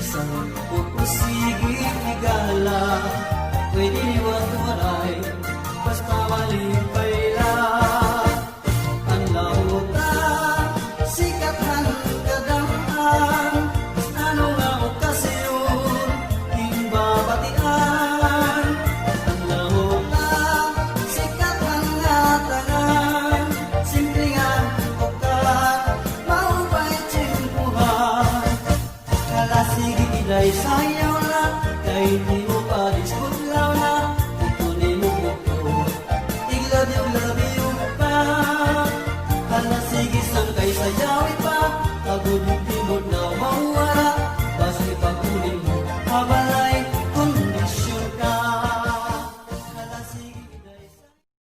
isang pupusigi igala. Pwede niwag-waray, basta malipay lang. Ang lautan, sikat ng kadamhan. Ano nga okasyon, himbabatian. Ang lautan, sikat ng hatangan. Simple nga okat, maupay tsimpuhan. Kalasigi iday sayaw lang, kay